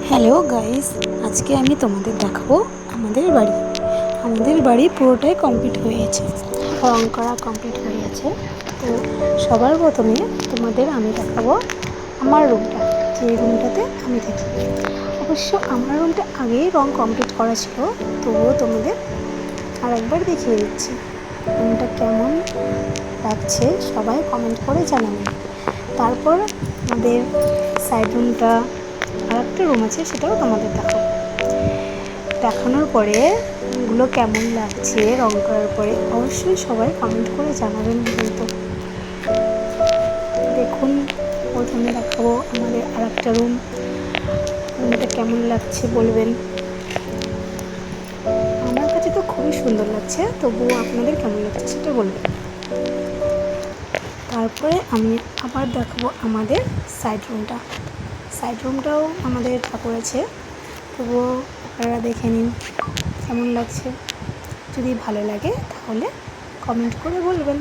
Hello guys, আজকে আমি তোমাদের দেখাবো আমাদের বাড়ি পুরোটাই কমপ্লিট হয়ে গেছে, রং করা কমপ্লিট হয়ে গেছে। তো সবার প্রথমে তোমাদের আমি দেখাবো আমার রুমটা, যে রুমটাতে আমি থাকি। অবশ্য আমার রুমটা আগেই রং কমপ্লিট করা ছিল, তবুও তোমাদের আর একবার দেখিয়ে দিচ্ছি রুমটা কেমন লাগছে। সবাই কমেন্ট করে জানাবেন। তারপর আমাদের সাইড রুমটা, আর একটা রুম আছে, সেটাও তোমাদের দেখানোর পরে রুমগুলো কেমন লাগছে রং করার পরে অবশ্যই সবাই কমেন্ট করে জানাবেন। কিন্তু দেখুন, প্রথমে দেখাবো আমাদের আর একটা রুমটা কেমন লাগছে বলবেন। আমার কাছে তো খুবই সুন্দর লাগছে, তবুও আপনাদের কেমন লাগছে সেটা বলবেন। তারপরে আমি আবার দেখাবো আমাদের সাইড রুমটাও আমাদের ঠাকুর আছে, তবুও আপনারা দেখে নিন কেমন লাগছে। যদি ভালো লাগে তাহলে কমেন্ট করে বলবেন।